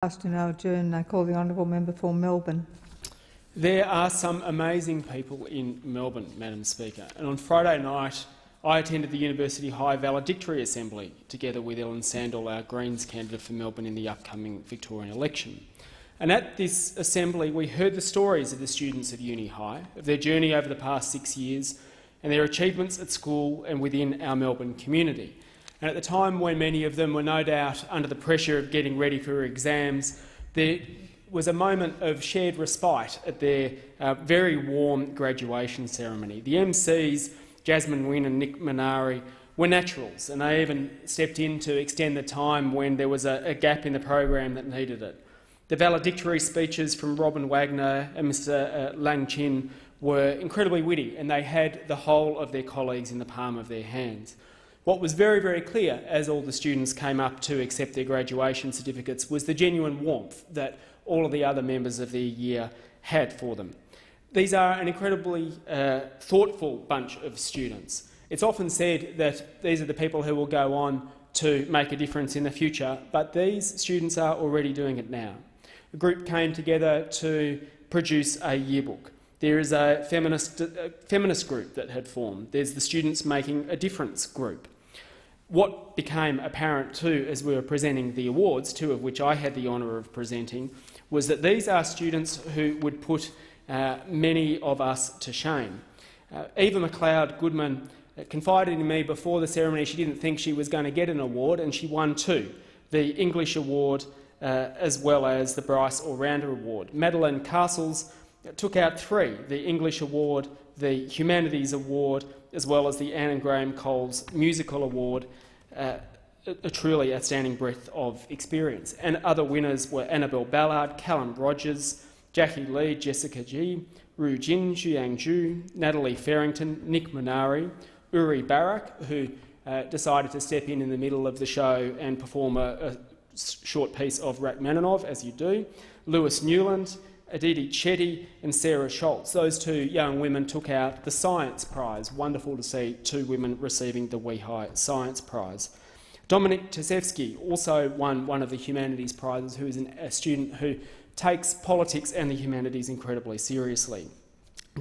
Asked to now adjourn. I call the honourable member for Melbourne. There are some amazing people in Melbourne, Madam Speaker, and on Friday night I attended the University High Valedictorian Assembly together with Ellen Sandell, our Greens candidate for Melbourne in the upcoming Victorian election. And at this assembly we heard the stories of the students of Uni High, of their journey over the past 6 years and their achievements at school and within our Melbourne community. And at the time when many of them were no doubt under the pressure of getting ready for exams, there was a moment of shared respite at their very warm graduation ceremony. The MCs, Jasmine Wynne and Nick Minari, were naturals, and they even stepped in to extend the time when there was a gap in the program that needed it. The valedictory speeches from Robin Wagner and Mr Lang Chin were incredibly witty, and they had the whole of their colleagues in the palm of their hands. What was very, very clear as all the students came up to accept their graduation certificates was the genuine warmth that all of the other members of their year had for them. These are an incredibly thoughtful bunch of students. It's often said that these are the people who will go on to make a difference in the future, but these students are already doing it now. A group came together to produce a yearbook. There is a feminist group that had formed. There's the Students Making a Difference group. What became apparent too as we were presenting the awards, two of which I had the honour of presenting, was that these are students who would put many of us to shame. Eva McLeod-Goodman confided in me before the ceremony she didn't think she was going to get an award, and she won two, the English Award as well as the Bryce All-Rounder Award. Madeline Castles took out three, the English Award, the Humanities Award, as well as the Anne and Graham Coles Musical Award, a truly outstanding breadth of experience. And other winners were Annabelle Ballard, Callum Rogers, Jackie Lee, Jessica G, Ru Jin, Xiang Zhu, Natalie Farrington, Nick Minari, Uri Barak, who decided to step in the middle of the show and perform a short piece of Rachmaninoff, as you do, Lewis Newland, Aditi Chetty and Sarah Schultz. Those two young women took out the Science Prize. Wonderful to see two women receiving the Wee High Science Prize. Dominic Tasevsky also won one of the Humanities Prizes, who is a student who takes politics and the humanities incredibly seriously.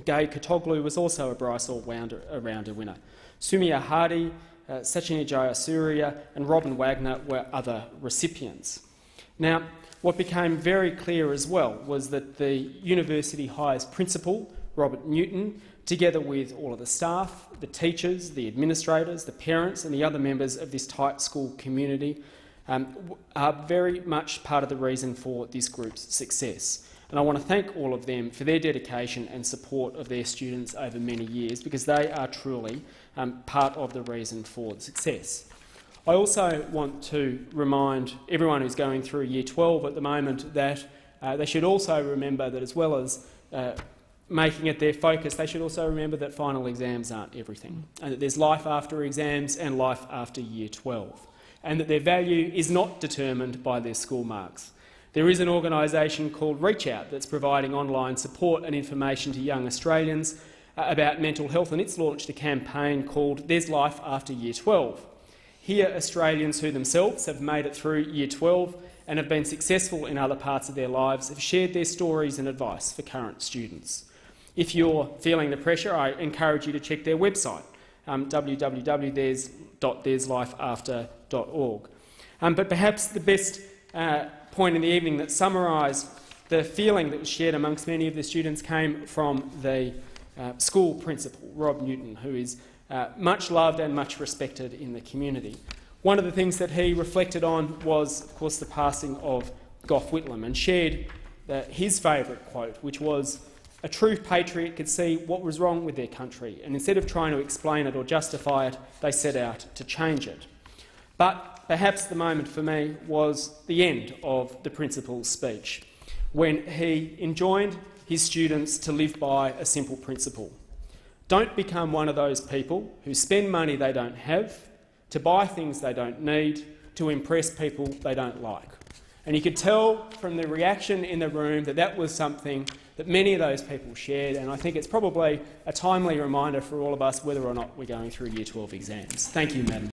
Gay Katoglu was also a Bryce All-Rounder winner. Sumia Hardy, Sachin Jayasuriya and Robin Wagner were other recipients. Now, what became very clear as well was that the University High's principal, Robert Newton, together with all of the staff, the teachers, the administrators, the parents and the other members of this tight school community are very much part of the reason for this group's success. And I want to thank all of them for their dedication and support of their students over many years, because they are truly part of the reason for the success. I also want to remind everyone who's going through Year 12 at the moment that they should also remember that, as well as making it their focus, they should also remember that final exams aren't everything, and that there's life after exams and life after Year 12, and that their value is not determined by their school marks. There is an organisation called Reach Out that's providing online support and information to young Australians about mental health, and it's launched a campaign called There's Life After Year 12. Here, Australians who themselves have made it through Year 12 and have been successful in other parts of their lives have shared their stories and advice for current students. If you're feeling the pressure, I encourage you to check their website, www.there'slifeafter.org. But perhaps the best point in the evening that summarised the feeling that was shared amongst many of the students came from the school principal, Rob Newton, who is much loved and much respected in the community. One of the things that he reflected on was, of course, the passing of Gough Whitlam, and shared his favourite quote, which was, "A true patriot could see what was wrong with their country, and instead of trying to explain it or justify it, they set out to change it." But perhaps the moment for me was the end of the principal's speech, when he enjoined his students to live by a simple principle. Don't become one of those people who spend money they don't have, to buy things they don't need, to impress people they don't like. And you could tell from the reaction in the room that that was something that many of those people shared, and I think it's probably a timely reminder for all of us whether or not we're going through Year 12 exams. Thank you, Madam.